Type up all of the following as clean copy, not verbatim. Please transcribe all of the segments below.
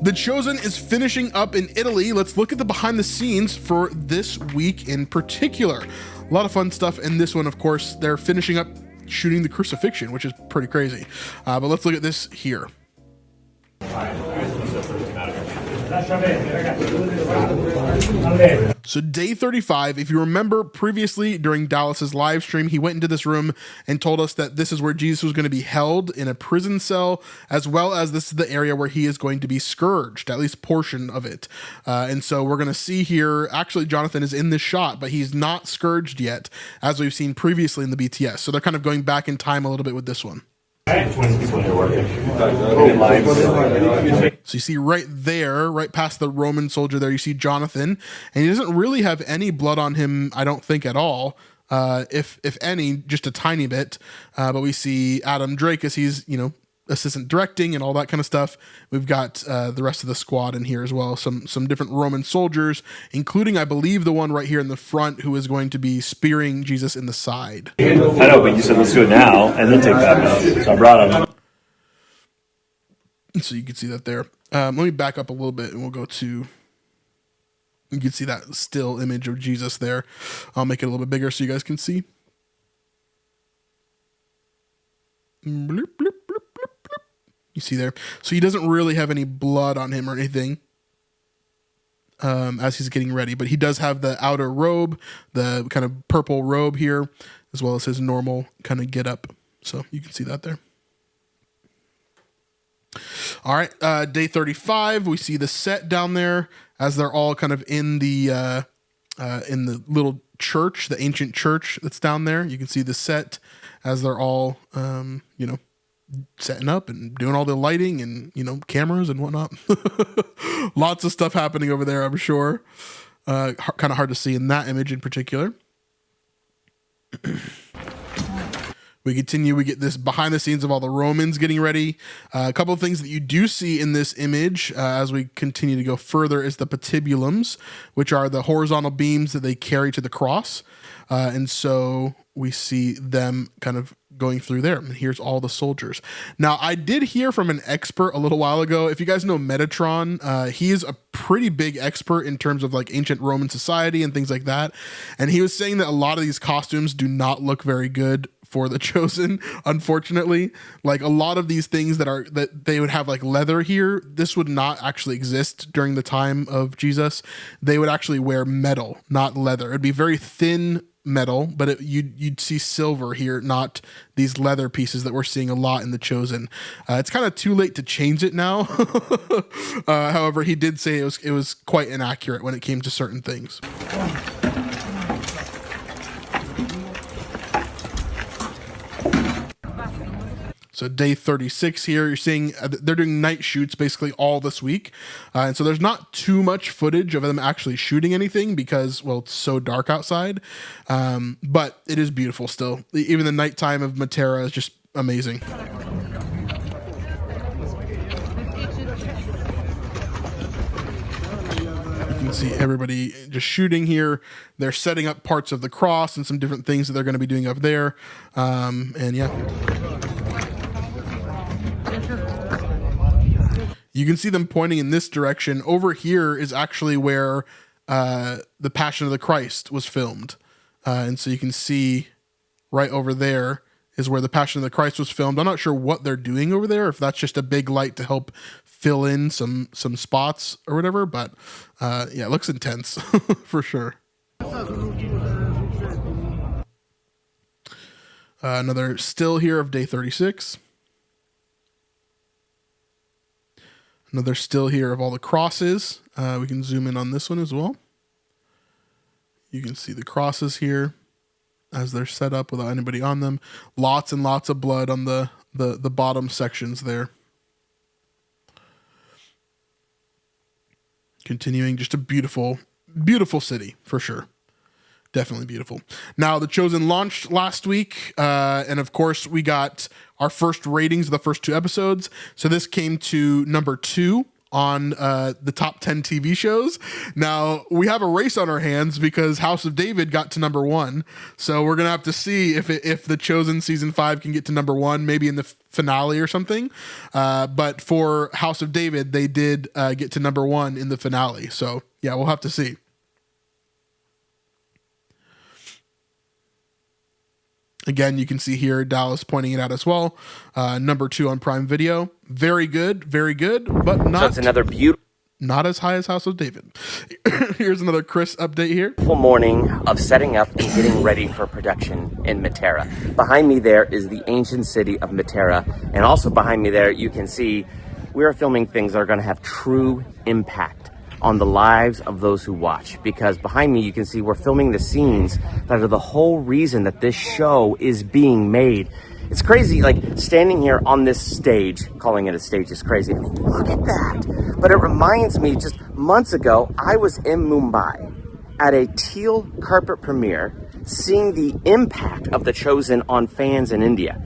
The Chosen is finishing up in Italy. Let's look at the behind the scenes for this week in particular. A lot of fun stuff in this one, of course. They're finishing up shooting the Crucifixion, which is pretty crazy. But let's look at this here. So day 35, if you remember previously during Dallas's live stream, he went into this room and told us that this is where Jesus was going to be held in a prison cell, as well as this is the area where he is going to be scourged, at least portion of it. And so we're going to see here, actually Jonathan is in this shot, but he's not scourged yet, as we've seen previously in the BTS. So they're kind of going back in time a little bit with this one. So you see right there, right past the Roman soldier there, you see Jonathan, and he doesn't really have any blood on him, I don't think at all. If any, just a tiny bit. But we see Adam Drake as he's, assistant directing and all that kind of stuff. We've got the rest of the squad in here as well. Some different Roman soldiers, including, I believe, the one right here in the front who is going to be spearing Jesus in the side. I know, but you said let's do it now and then take that out. So I brought him. So you can see that there. Let me back up a little bit and we'll go to... You can see that still image of Jesus there. I'll make it a little bit bigger so you guys can see. Bloop, bloop, bloop, bloop, bloop. You see there. So he doesn't really have any blood on him or anything as he's getting ready. But he does have the outer robe, the kind of purple robe here, as well as his normal kind of get up. So you can see that there. All right, day 35, we see the set down there as they're all kind of in the little church, the ancient church that's down there. You can see the set as they're all, setting up and doing all the lighting and, cameras and whatnot. Lots of stuff happening over there, I'm sure. Kind of hard to see in that image in particular. We continue, we get this behind the scenes of all the Romans getting ready. A couple of things that you do see in this image as we continue to go further is the patibulums, which are the horizontal beams that they carry to the cross. And so we see them kind of going through there. And here's all the soldiers. Now, I did hear from an expert a little while ago. If you guys know Metatron, he is a pretty big expert in terms of like ancient Roman society and things like that. And he was saying that a lot of these costumes do not look very good for the Chosen, unfortunately. Like a lot of these things that they would have like leather here, this would not actually exist during the time of Jesus. They would actually wear metal, not leather. It'd be very thin metal, but you'd see silver here, not these leather pieces that we're seeing a lot in the Chosen. It's kind of too late to change it now. However, he did say it was quite inaccurate when it came to certain things. So day 36 here, you're seeing they're doing night shoots basically all this week. And so there's not too much footage of them actually shooting anything because, well, it's so dark outside. But it is beautiful still. Even the nighttime of Matera is just amazing. You can see everybody just shooting here. They're setting up parts of the cross and some different things that they're going to be doing up there. And yeah. You can see them pointing in this direction. Over here is actually where the Passion of the Christ was filmed. And so you can see right over there is where the Passion of the Christ was filmed. I'm not sure what they're doing over there, if that's just a big light to help fill in some spots or whatever. But yeah, it looks intense for sure. Another still here of day 36. Another still here of all the crosses. We can zoom in on this one as well. You can see the crosses here as they're set up without anybody on them. Lots and lots of blood on the bottom sections there. Continuing, just a beautiful, beautiful city for sure. Definitely beautiful. Now, The Chosen launched last week, and of course, we got our first ratings of the first 2 episodes. So this came to number 2 on the top 10 TV shows. Now, we have a race on our hands because House of David got to number 1. So we're going to have to see if The Chosen season 5 can get to number 1, maybe in the finale or something. But for House of David, they did get to number 1 in the finale. So yeah, we'll have to see. Again, you can see here Dallas pointing it out as well. Number 2 on Prime Video. Very good, but not. So it's another not as high as House of David. Here's another Chris update here. beautiful morning of setting up and getting ready for production in Matera. Behind me there is the ancient city of Matera, and also behind me there you can see we are filming things that are going to have true impact on the lives of those who watch, because behind me you can see we're filming the scenes that are the whole reason that this show is being made. It's crazy, like standing here on this stage, calling it a stage is crazy. I mean, look at that. But it reminds me, just months ago, I was in Mumbai at a teal carpet premiere, seeing the impact of The Chosen on fans in India.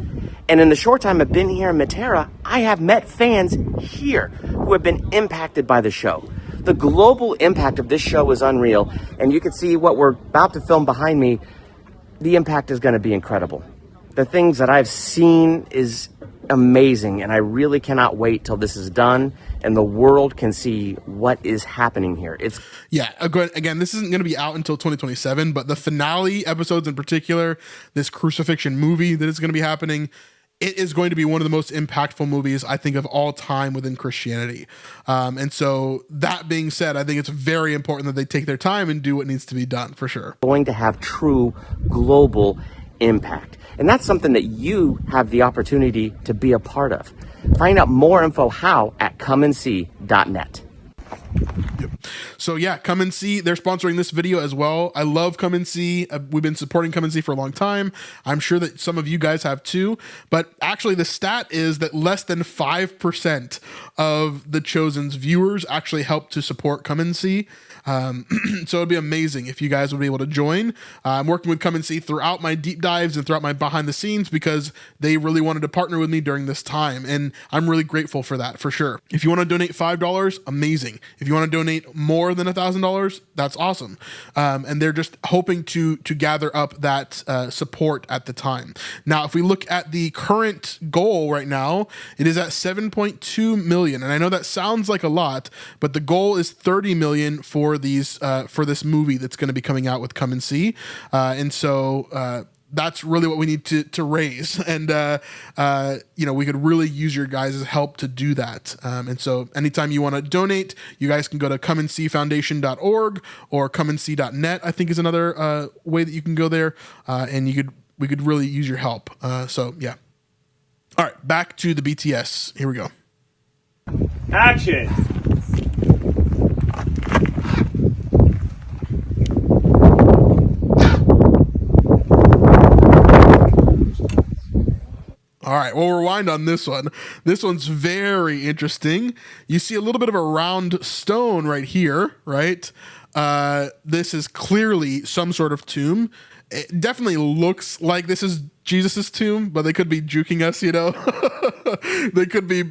And in the short time I've been here in Matera, I have met fans here who have been impacted by the show. The global impact of this show is unreal, and you can see what we're about to film behind me. The impact is going to be incredible. The things that I've seen is amazing, and I really cannot wait till this is done and the world can see what is happening here. Again, this isn't going to be out until 2027, but the finale episodes in particular, this Crucifixion movie that is going to be happening, it is going to be one of the most impactful movies, I think, of all time within Christianity. And so that being said, I think it's very important that they take their time and do what needs to be done, for sure. Going to have true global impact. And that's something that you have the opportunity to be a part of. Find out more info how at comeandsee.net. Yep. So yeah, Come and See. They're sponsoring this video as well. I love Come and See. We've been supporting Come and See for a long time. I'm sure that some of you guys have too. But actually, the stat is that less than 5% of The Chosen's viewers actually help to support Come and See. So it'd be amazing if you guys would be able to join. I'm working with Come and See throughout my deep dives and throughout my behind the scenes because they really wanted to partner with me during this time. And I'm really grateful for that, for sure. If you want to donate $5, amazing. If you want to donate more than $1,000, that's awesome. And they're just hoping to gather up that support at the time. Now, if we look at the current goal right now, it is at 7.2 million. And I know that sounds like a lot, but the goal is 30 million for this movie that's going to be coming out with Come and See. And so that's really what we need to raise. And, we could really use your guys' help to do that. And so anytime you want to donate, you guys can go to comeandseefoundation.org or comeandsee.net, I think is another way that you can go there. And we could really use your help. So yeah. All right, back to the BTS. Here we go. Action! All right, we'll rewind on this one. This one's very interesting. You see a little bit of a round stone right here, right? This is clearly some sort of tomb. It definitely looks like this is Jesus's tomb, but they could be juking us, They could be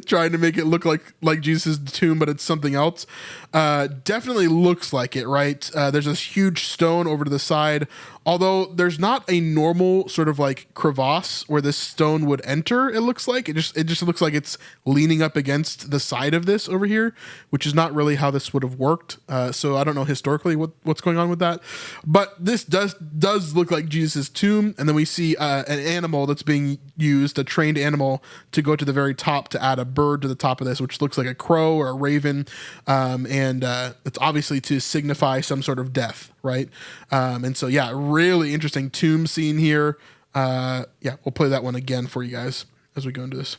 trying to make it look like Jesus' tomb, but it's something else. Definitely looks like it, right? There's this huge stone over to the side, although there's not a normal sort of like crevasse where this stone would enter. It looks like it just looks like it's leaning up against the side of this over here, which is not really how this would have worked. So I don't know historically what's going on with that, but this does look like Jesus' tomb. And then we see an animal that's being used, a trained animal, to go to the very top to add a bird to the top of this, which looks like a crow or a raven. And it's obviously to signify some sort of death, right? And so, yeah, really interesting tomb scene here. We'll play that one again for you guys as we go into this.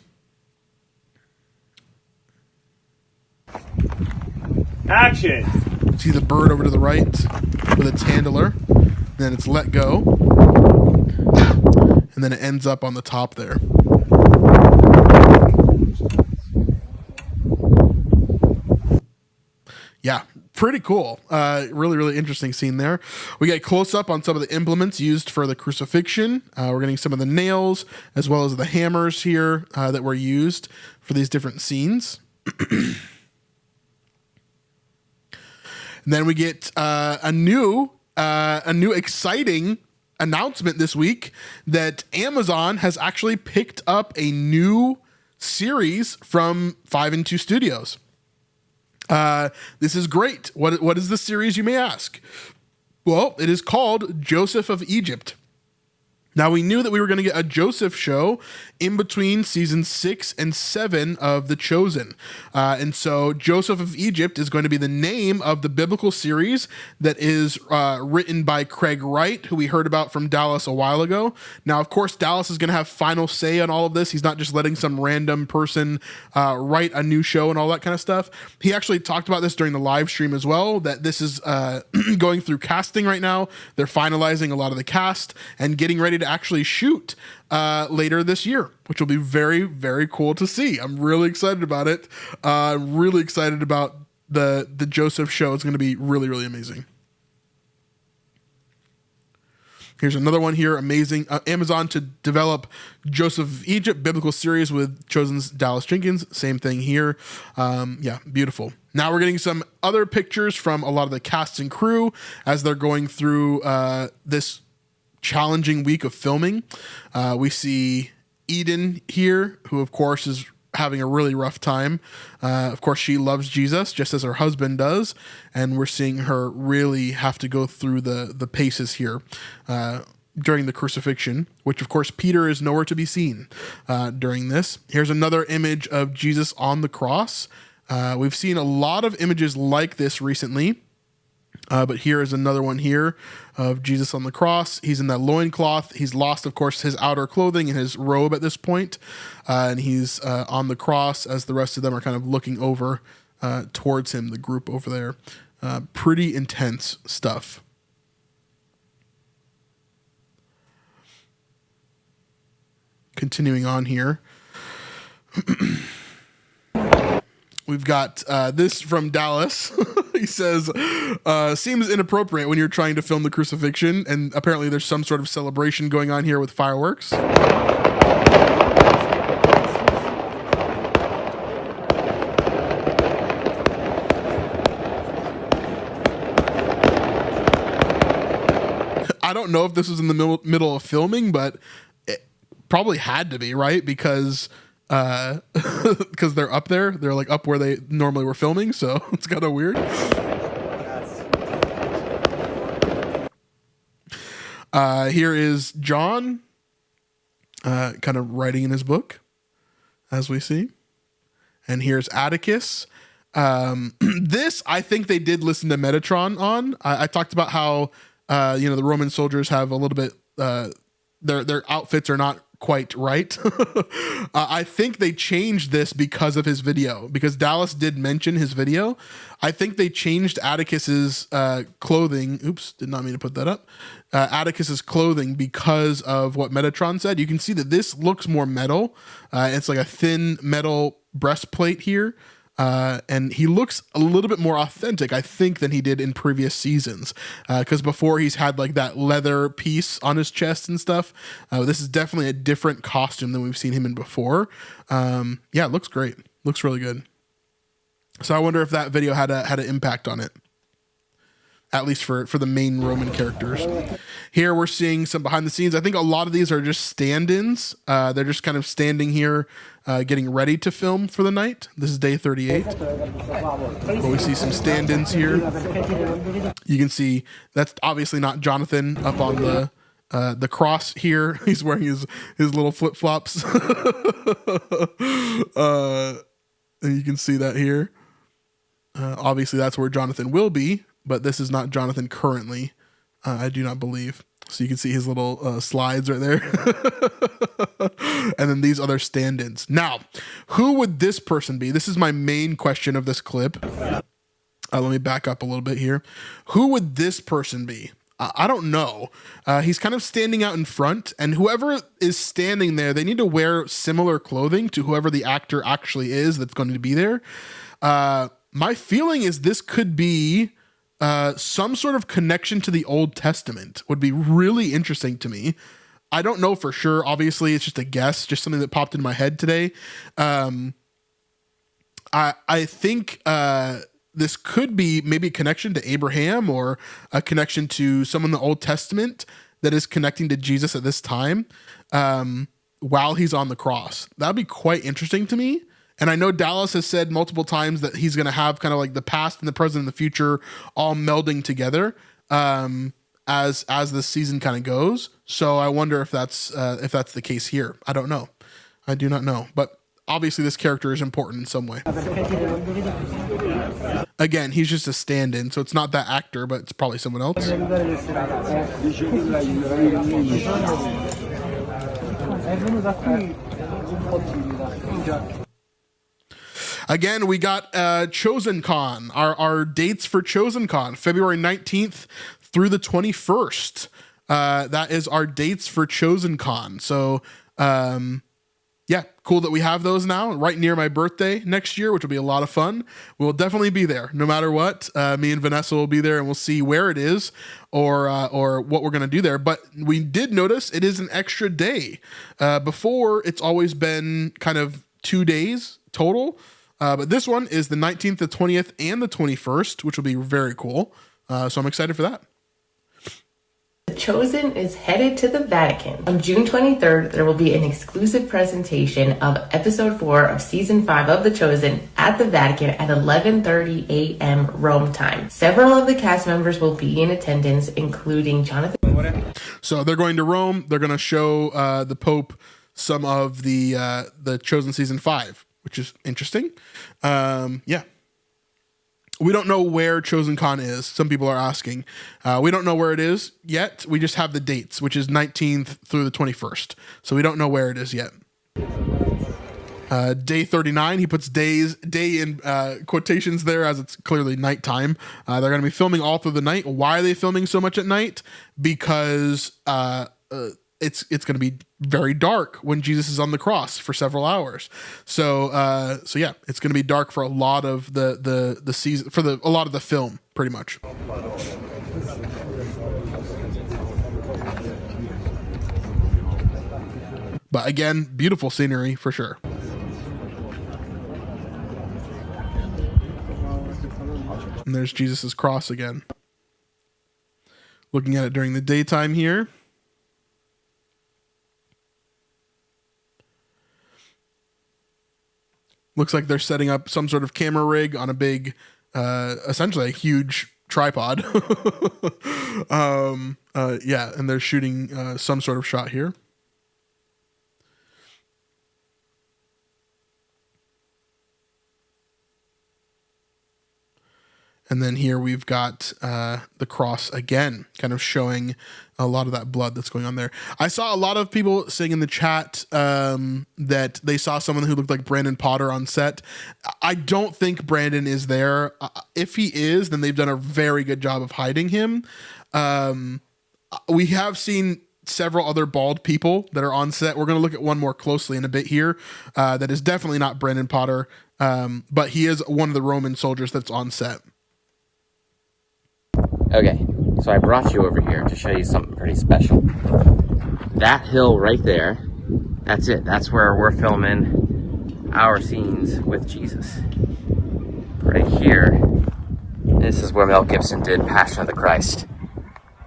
Action! See the bird over to the right with its handler. Then it's let go. And then it ends up on the top there. Yeah, pretty cool. Really, really interesting scene there. We get close up on some of the implements used for the crucifixion. We're getting some of the nails as well as the hammers here that were used for these different scenes. And then we get a new exciting announcement this week that Amazon has actually picked up a new series from 5 and 2 Studios. This is great. What is the series, you may ask? Well, it is called Joseph of Egypt. Now, we knew that we were going to get a Joseph show in between season 6 and 7 of The Chosen. And so Joseph of Egypt is going to be the name of the biblical series that is written by Craig Wright, who we heard about from Dallas a while ago. Now, of course, Dallas is going to have final say on all of this. He's not just letting some random person write a new show and all that kind of stuff. He actually talked about this during the live stream as well, that this is going through casting right now. They're finalizing a lot of the cast and getting ready to actually shoot later this year, which will be very, very cool to see. I'm really excited about it. I'm really excited about the Joseph show. It's going to be really, really amazing. Here's another one here. Amazing. Amazon to develop Joseph of Egypt biblical series with Chosen's Dallas Jenkins. Same thing here. Yeah, beautiful. Now we're getting some other pictures from a lot of the cast and crew as they're going through this challenging week of filming. We see Eden here, who of course is having a really rough time. Of course, she loves Jesus just as her husband does, and we're seeing her really have to go through the paces here during the crucifixion, which of course Peter is nowhere to be seen during this. Here's another image of Jesus on the cross. We've seen a lot of images like this recently. But here is another one here of Jesus on the cross. He's in that loincloth. He's lost, of course, his outer clothing and his robe at this point. And he's on the cross as the rest of them are kind of looking over towards him, the group over there. Pretty intense stuff. Continuing on here. We've got this from Dallas. He says, seems inappropriate when you're trying to film the crucifixion, and apparently there's some sort of celebration going on here with fireworks. I don't know if this was in the middle of filming, but it probably had to be, right? Because they're up there. They're like up where they normally were filming, so it's kind of weird. Here is John kind of writing in his book, as we see. And here's Atticus. This, I think they did listen to Metatron on. I talked about how, the Roman soldiers have a little bit, their outfits are not quite right. I think they changed this because of his video, because Dallas did mention his video. I think they changed Atticus's clothing. Oops, did not mean to put that up. Atticus's clothing because of what Metatron said. You can see that this looks more metal. It's like a thin metal breastplate here. And he looks a little bit more authentic, I think, than he did in previous seasons. Because before he's had like that leather piece on his chest and stuff. This is definitely a different costume than we've seen him in before. Yeah, it looks great. Looks really good. So I wonder if that video had an impact on it. At least for the main Roman characters. Here we're seeing some behind the scenes. I think a lot of these are just stand-ins. They're just kind of standing here getting ready to film for the night. This is day 38. But we see some stand-ins here. You can see that's obviously not Jonathan up on the cross here. He's wearing his little flip-flops. And you can see that here. Obviously that's where Jonathan will be. But this is not Jonathan currently, I do not believe. So you can see his little slides right there. And then these other stand-ins. Now, who would this person be? This is my main question of this clip. Let me back up a little bit here. Who would this person be? I don't know. He's kind of standing out in front, and whoever is standing there, they need to wear similar clothing to whoever the actor actually is that's going to be there. My feeling is this could be some sort of connection to the Old Testament. Would be really interesting to me. I don't know for sure. Obviously, it's just a guess, just something that popped in my head today. I think this could be maybe a connection to Abraham or a connection to someone in the Old Testament that is connecting to Jesus at this time while he's on the cross. That'd be quite interesting to me. And I know Dallas has said multiple times that he's going to have kind of like the past and the present and the future all melding together as this season kind of goes. So I wonder if that's the case here. I don't know. I do not know. But obviously this character is important in some way. Again, he's just a stand-in, so it's not that actor, but it's probably someone else. Again, we got Chosen Con. Our dates for Chosen Con, February 19th through the 21st. That is our dates for Chosen Con. So, yeah, cool that we have those now right near my birthday next year, which will be a lot of fun. We'll definitely be there no matter what. Me and Vanessa will be there, and we'll see where it is or what we're going to do there. But we did notice it is an extra day. Before, it's always been kind of 2 days total. But this one is the 19th, the 20th, and the 21st, which will be very cool. So I'm excited for that. The Chosen is headed to the Vatican. On June 23rd, there will be an exclusive presentation of episode 4 of season 5 of The Chosen at the Vatican at 11:30 a.m. Rome time. Several of the cast members will be in attendance, including Jonathan. So they're going to Rome. They're going to show the Pope some of the Chosen season 5, which is interesting. Yeah. We don't know where Chosen Con is. Some people are asking. We don't know where it is yet. We just have the dates, which is 19th through the 21st. So we don't know where it is yet. Day 39, he puts day in quotations there as it's clearly nighttime. They're going to be filming all through the night. Why are they filming so much at night? Because it's going to be very dark when Jesus is on the cross for several hours. So yeah, it's going to be dark for a lot of the season, for a lot of the film, pretty much. But again, beautiful scenery for sure. And there's Jesus's cross again. Looking at it during the daytime here. Looks like they're setting up some sort of camera rig on a big, essentially a huge tripod. Yeah, and they're shooting some sort of shot here. And then here we've got the cross again, kind of showing a lot of that blood that's going on there. I saw a lot of people saying in the chat that they saw someone who looked like Brandon Potter on set. I don't think Brandon is there. If he is, then they've done a very good job of hiding him. We have seen several other bald people that are on set. We're going to look at one more closely in a bit here. That is definitely not Brandon Potter, but he is one of the Roman soldiers that's on set. Okay, so I brought you over here to show you something pretty special. That hill right there, that's it. That's where we're filming our scenes with Jesus. Right here, this is where Mel Gibson did Passion of the Christ.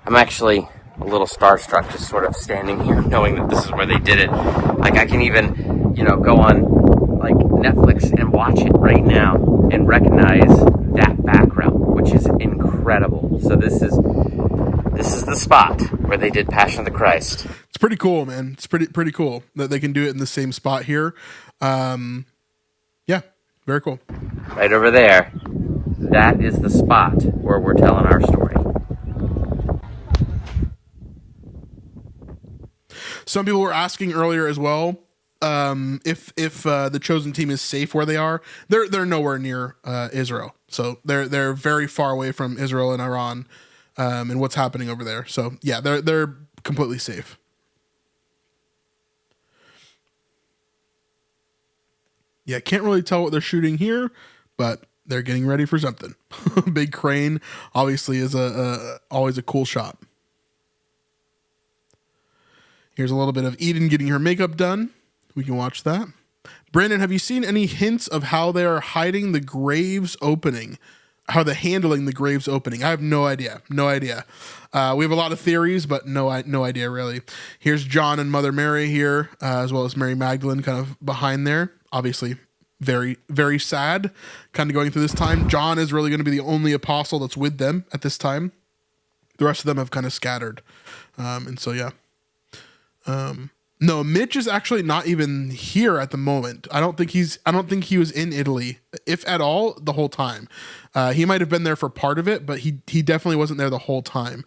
I'm actually a little starstruck just sort of standing here knowing that this is where they did it. Like I can even, go on like Netflix and watch it right now and recognize that background, which is incredible. So this is the spot where they did Passion of the Christ. It's pretty cool, man. It's pretty cool that they can do it in the same spot here. Yeah, very cool. Right over there, that is the spot where we're telling our story. Some people were asking earlier as well if the Chosen team is safe where they are. They're nowhere near Israel, so they're very far away from Israel and Iran and what's happening over there. So yeah, they're completely safe. Yeah, can't really tell what they're shooting here, but they're getting ready for something. Big crane obviously is always a cool shot. Here's a little bit of Eden getting her makeup done. We can watch that. Brandon, have you seen any hints of how they are hiding the graves opening? handling the graves opening. I have no idea. No idea. We have a lot of theories, but no idea really. Here's John and Mother Mary here, as well as Mary Magdalene kind of behind there. Obviously, very, very sad kind of going through this time. John is really going to be the only apostle that's with them at this time. The rest of them have kind of scattered. And so, yeah. No, Mitch is actually not even here at the moment. I don't think he was in Italy, if at all, the whole time. He might have been there for part of it, but he definitely wasn't there the whole time.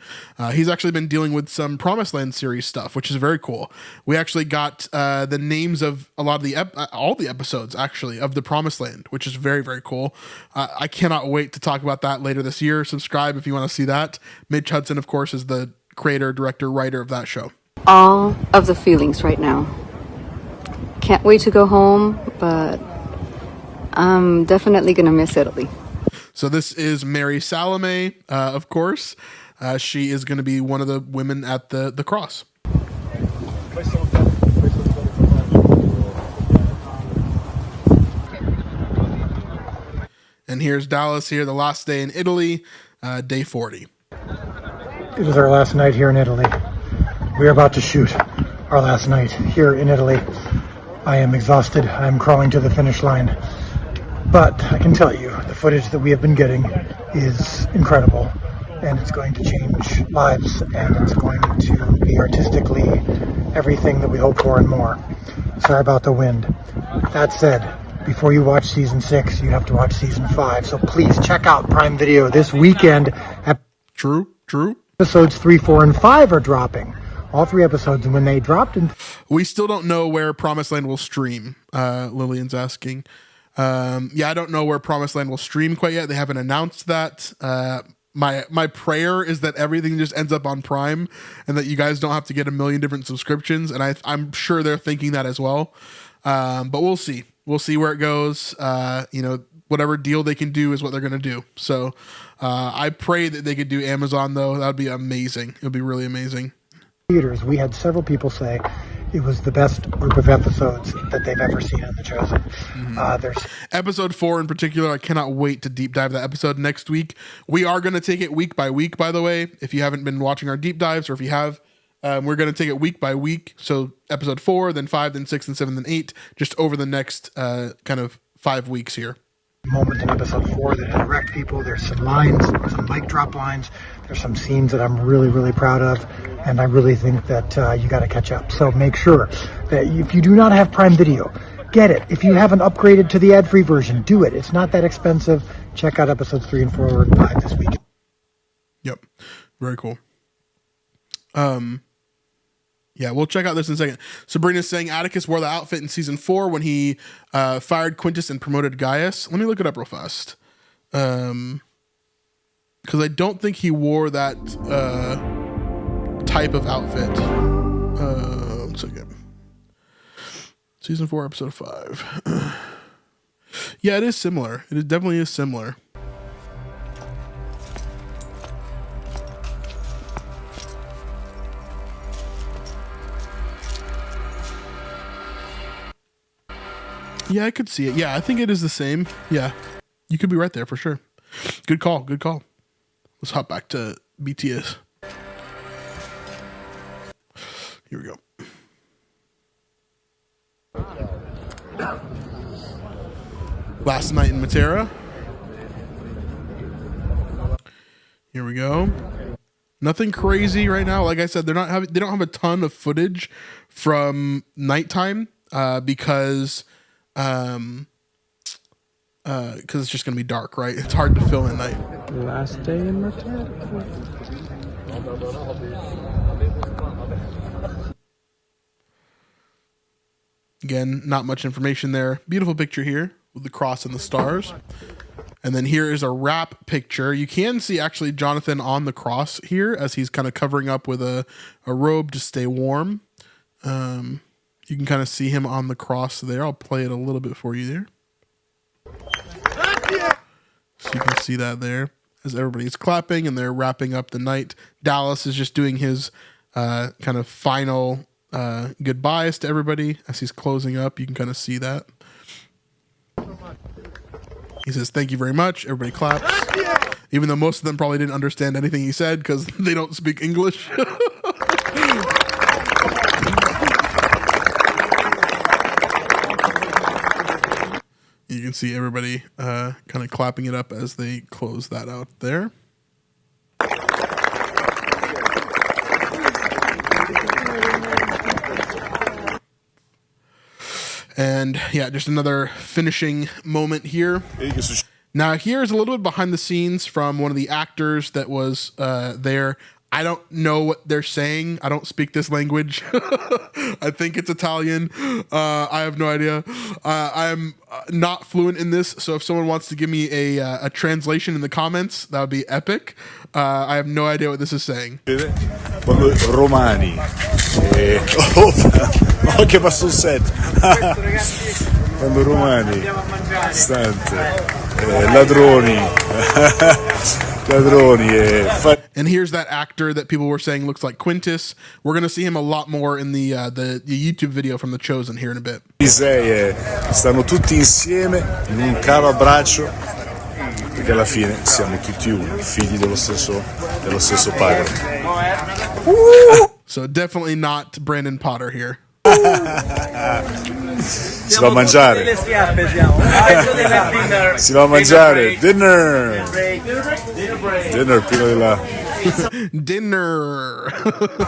He's actually been dealing with some Promised Land series stuff, which is very cool. We actually got the names of a lot of all the episodes actually of the Promised Land, which is very, very cool. I cannot wait to talk about that later this year. Subscribe if you want to see that. Mitch Hudson, of course, is the creator, director, writer of that show. All of the feelings right now. Can't wait to go home, but I'm definitely gonna miss Italy. So this is Mary Salome, of course. She is going to be one of the women at the cross. And here's Dallas here, the last day in Italy, day 40. It is our last night here in Italy. We are about to shoot our last night here in Italy. I am exhausted. I am crawling to the finish line. But I can tell you, the footage that we have been getting is incredible. And it's going to change lives. And it's going to be artistically everything that we hope for and more. Sorry about the wind. That said, before you watch season 6, you have to watch season 5. So please check out Prime Video this weekend. True. Episodes 3, 4, and 5 are dropping. All 3 episodes, and when they dropped, we still don't know where Promised Land will stream. Lillian's asking. I don't know where Promised Land will stream quite yet. They haven't announced that. My prayer is that everything just ends up on Prime, and that you guys don't have to get a million different subscriptions. And I'm sure they're thinking that as well. But we'll see. We'll see where it goes. Whatever deal they can do is what they're going to do. So I pray that they could do Amazon, though. That would be amazing. It would be really amazing. Theaters, we had several people say it was the best group of episodes that they've ever seen on The Chosen. There's episode 4 in particular. I cannot wait to deep dive that episode next week. We are going to take it week by week, by the way. If you haven't been watching our deep dives, or if you have, we're going to take it week by week. So episode 4, then 5, then 6, then 7, then 8, just over the next kind of 5 weeks here. Moment in episode 4 that had wrecked people. There's some lines, some mic drop lines. There's some scenes that I'm really, really proud of, and I really think that you got to catch up. So make sure that if you do not have Prime Video, get it. If you haven't upgraded to the ad-free version, do it. It's not that expensive. Check out episodes 3 and 4 and 5 this week. Yep, very cool. Yeah, we'll check out this in a second. Sabrina's saying Atticus wore the outfit in season 4 when he fired Quintus and promoted Gaius. Let me look it up real fast. Because I don't think he wore that type of outfit. 1 second. Season 4, episode 5. Yeah, it is similar. It definitely is similar. Yeah, I could see it. Yeah, I think it is the same. Yeah, you could be right there for sure. Good call. Good call. Let's hop back to BTS. Here we go. Last night in Matera. Here we go. Nothing crazy right now. Like I said, they don't have a ton of footage from nighttime because it's just gonna be dark, right? It's hard to film at night. Last day in Matera. Again, not much information there. Beautiful picture here with the cross and the stars. And then here is a wrap picture. You can see actually Jonathan on the cross here as he's kind of covering up with a robe to stay warm. You can kind of see him on the cross there. I'll play it a little bit for you there. So you can see that there as everybody's clapping and they're wrapping up the night. Dallas is just doing his kind of final goodbyes to everybody as he's closing up. You can kind of see that. He says, "Thank you very much." Everybody claps. Even though most of them probably didn't understand anything he said because they don't speak English. You can see everybody kind of clapping it up as they close that out there. And yeah, just another finishing moment here. Now, here's a little bit behind the scenes from one of the actors that was there. I don't know what they're saying. I don't speak this language. I think it's Italian. I have no idea. I'm not fluent in this, so if someone wants to give me a translation in the comments, that would be epic. I have no idea what this is saying. Quando romani, che va sul set. Quando romani, stante, ladroni, and here's that actor that people were saying looks like Quintus. We're going to see him a lot more in the YouTube video from The Chosen here in a bit. Stanno tutti insieme in un caro abbraccio, perché alla fine siamo tutti uno, figli dello stesso padre. So definitely not Brandon Potter here. Si va a mangiare. Si va a mangiare. Dinner. Dinner prima della... Dinner.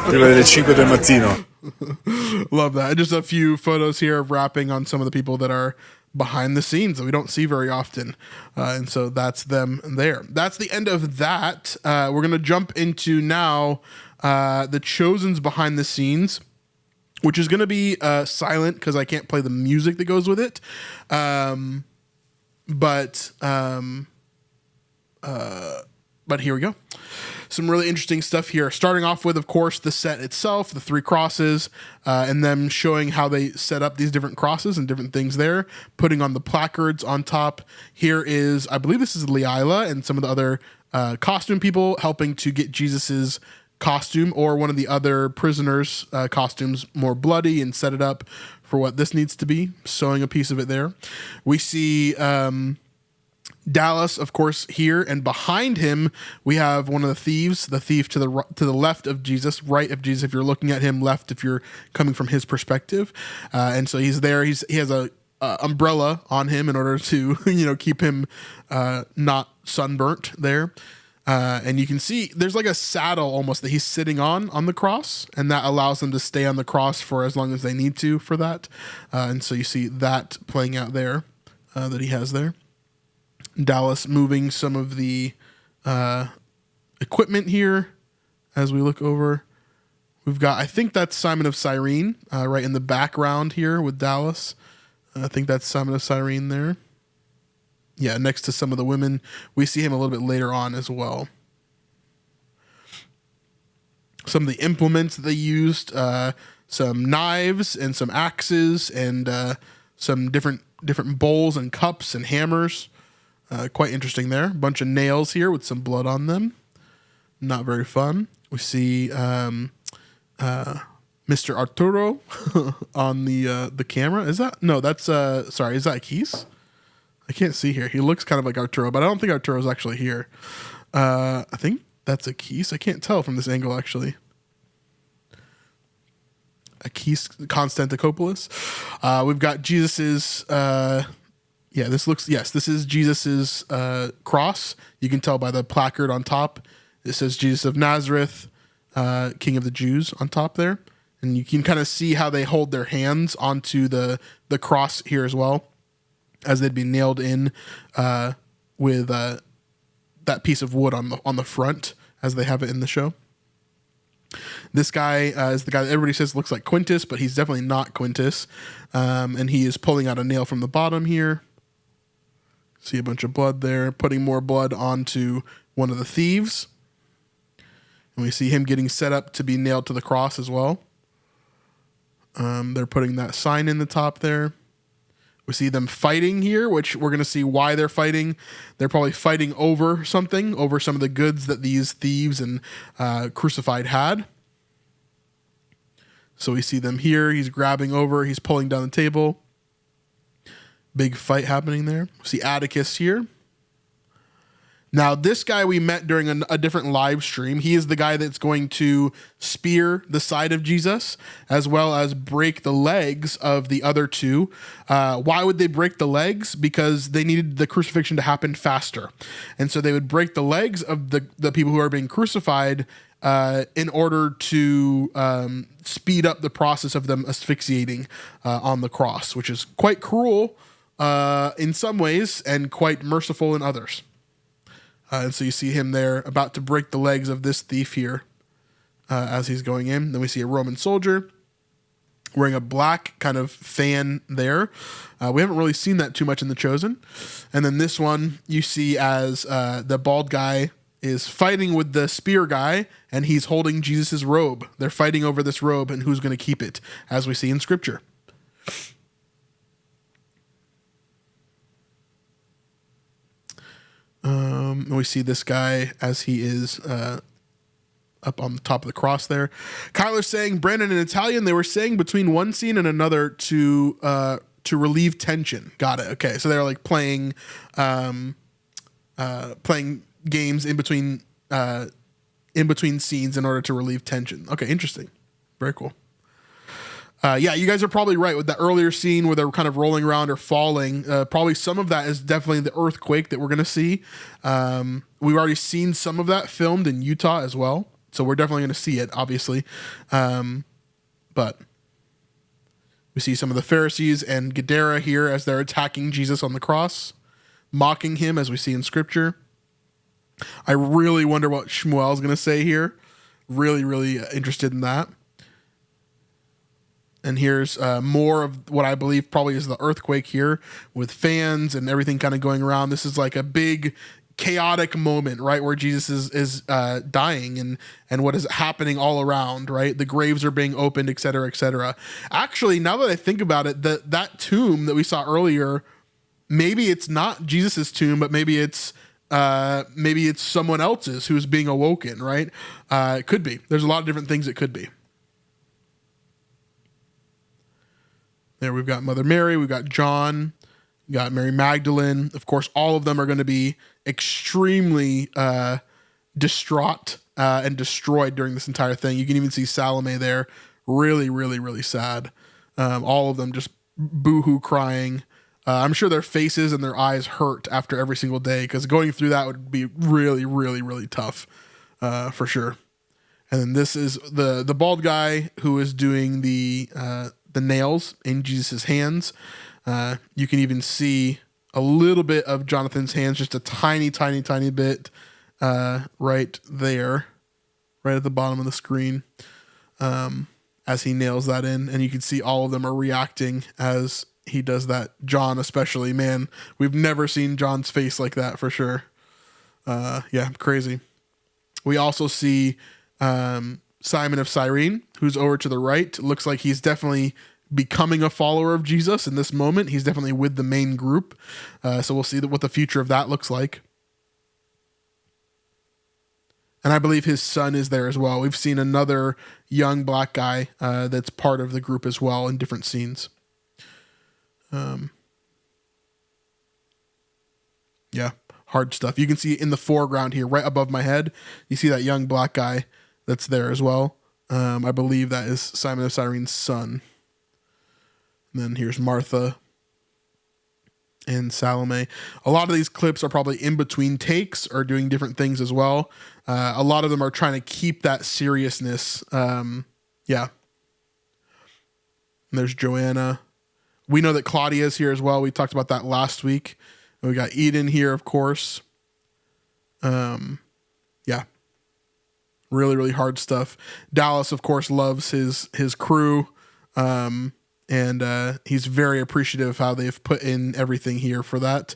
Prima delle 5 del mattino. Love that. Just a few photos here of wrapping on some of the people that are behind the scenes that we don't see very often. And so that's them there. That's the end of that. We're going to jump into now The Chosen's behind the scenes, which is going to be silent because I can't play the music that goes with it. But here we go. Some really interesting stuff here. Starting off with, of course, the set itself, the 3 crosses, and them showing how they set up these different crosses and different things there, putting on the placards on top. Here is, I believe this is Leila and some of the other costume people helping to get Jesus's costume or one of the other prisoners' costumes more bloody and set it up for what this needs to be, sewing a piece of it there. We see Dallas, of course, here, and behind him we have one of the thieves, the thief to the left of Jesus, right of Jesus if you're looking at him, left if you're coming from his perspective. And so he's there. He has a umbrella on him in order to keep him not sunburnt there. And you can see there's like a saddle almost that he's sitting on the cross, and that allows them to stay on the cross for as long as they need to for that. And so you see that playing out there that he has there. Dallas moving some of the equipment here as we look over. We've got, I think that's Simon of Cyrene right in the background here with Dallas. I think that's Simon of Cyrene there. Yeah, next to some of the women. We see him a little bit later on as well. Some of the implements that they used, some knives and some axes and some different bowls and cups and hammers. Quite interesting there. A bunch of nails here with some blood on them. Not very fun. We see Mr. Arturo on the camera. Is that? No, that's sorry, is that Keith? I can't see here. He looks kind of like Arturo, but I don't think Arturo's actually here. I think that's a Keith. I can't tell from this angle actually. A Keith Constantinopolis. We've got Jesus's this is Jesus's cross. You can tell by the placard on top. It says Jesus of Nazareth, King of the Jews on top there. And you can kind of see how they hold their hands onto the cross here as well, as they'd be nailed in with that piece of wood on the front as they have it in the show. This guy is the guy that everybody says looks like Quintus, but he's definitely not Quintus. And he is pulling out a nail from the bottom here. See a bunch of blood there, putting more blood onto one of the thieves. And we see him getting set up to be nailed to the cross as well. They're putting that sign in the top there. We see them fighting here, which we're going to see why they're fighting. They're probably fighting over something, over some of the goods that these thieves and crucified had. So we see them here. He's grabbing over. He's pulling down the table. Big fight happening there. See Atticus here. Now, this guy we met during a different live stream. He is the guy that's going to spear the side of Jesus, as well as break the legs of the other two. Why would they break the legs? Because they needed the crucifixion to happen faster. And so they would break the legs of the people who are being crucified in order to speed up the process of them asphyxiating on the cross, which is quite cruel in some ways and quite merciful in others. And so you see him there about to break the legs of this thief here as he's going in. Then we see a Roman soldier wearing a black kind of fan there. We haven't really seen that too much in The Chosen. And then this one you see as the bald guy is fighting with the spear guy, and he's holding Jesus's robe. They're fighting over this robe and who's going to keep it, as we see in Scripture. And we see this guy as he is up on the top of the cross there. Kyler's saying, Brandon, in Italian, they were saying between one scene and another to relieve tension. Got it. Okay, so they're like playing games in between scenes in order to relieve tension. Okay, interesting. Very cool. Yeah, you guys are probably right with the earlier scene where they're kind of rolling around or falling. Probably some of that is definitely the earthquake that we're going to see. We've already seen some of that filmed in Utah as well. So we're definitely going to see it, obviously. But we see some of the Pharisees and Gadara here as they're attacking Jesus on the cross, mocking him as we see in Scripture. I really wonder what Shmuel's going to say here. Really, really interested in that. And here's more of what I believe probably is the earthquake here with fans and everything kind of going around. This is like a big chaotic moment, right? Where Jesus is dying and what is happening all around, right? The graves are being opened, et cetera, et cetera. Actually, now that I think about it, that tomb that we saw earlier, maybe it's not Jesus's tomb, but maybe it's someone else's who's being awoken, right? It could be. There's a lot of different things it could be. There we've got Mother Mary, we've got John, we've got Mary Magdalene. Of course, all of them are going to be extremely distraught and destroyed during this entire thing. You can even see Salome there, really, really, really sad. All of them just boo-hoo crying. I'm sure their faces and their eyes hurt after every single day because going through that would be really, really, really tough for sure. And then this is the bald guy who is doing the nails in Jesus' hands. You can even see a little bit of Jonathan's hands, just a tiny, tiny, tiny bit right there, right at the bottom of the screen as he nails that in. And you can see all of them are reacting as he does that. John especially, man, we've never seen John's face like that for sure. Yeah, crazy. We also see Simon of Cyrene, who's over to the right. Looks like he's definitely becoming a follower of Jesus in this moment. He's definitely with the main group. So we'll see what the future of that looks like. And I believe his son is there as well. We've seen another young black guy that's part of the group as well in different scenes. Yeah, hard stuff. You can see in the foreground here, right above my head, you see that young black guy that's there as well. I believe that is Simon of Cyrene's son. And then here's Martha and Salome. A lot of these clips are probably in between takes or doing different things as well. A lot of them are trying to keep that seriousness. Yeah. And there's Joanna. We know that Claudia is here as well. We talked about that last week. And we got Eden here, of course. Yeah. Really, really hard stuff. Dallas, of course, loves his crew. And he's very appreciative of how they've put in everything here for that.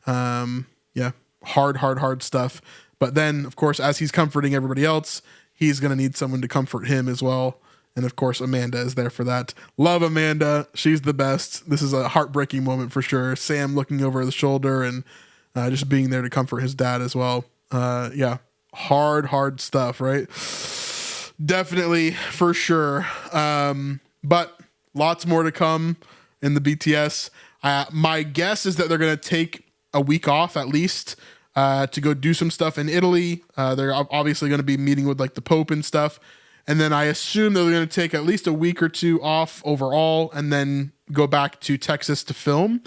Yeah, hard stuff. But then, of course, as he's comforting everybody else, he's going to need someone to comfort him as well. And, of course, Amanda is there for that. Love Amanda. She's the best. This is a heartbreaking moment for sure. Sam looking over the shoulder and just being there to comfort his dad as well. Yeah, hard stuff, right? Definitely, for sure. But lots more to come in the BTS. My guess is that they're going to take a week off at least to go do some stuff in Italy. They're obviously going to be meeting with like the Pope and stuff. And then I assume they're going to take at least a week or two off overall and then go back to Texas to film.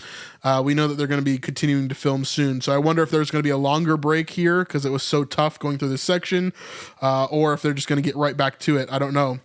We know that they're going to be continuing to film soon. So I wonder if there's going to be a longer break here because it was so tough going through this section, or if they're just going to get right back to it. I don't know.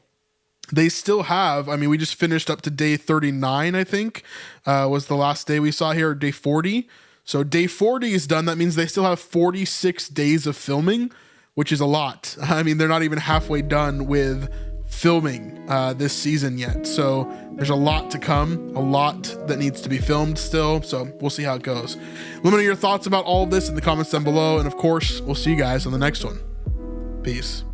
They still have, I mean, we just finished up to day 39, I think, was the last day we saw here, day 40. So day 40 is done. That means they still have 46 days of filming, which is a lot. I mean, they're not even halfway done with filming this season yet. So there's a lot to come, a lot that needs to be filmed still. So we'll see how it goes. Let me know your thoughts about all of this in the comments down below. And of course, we'll see you guys on the next one. Peace.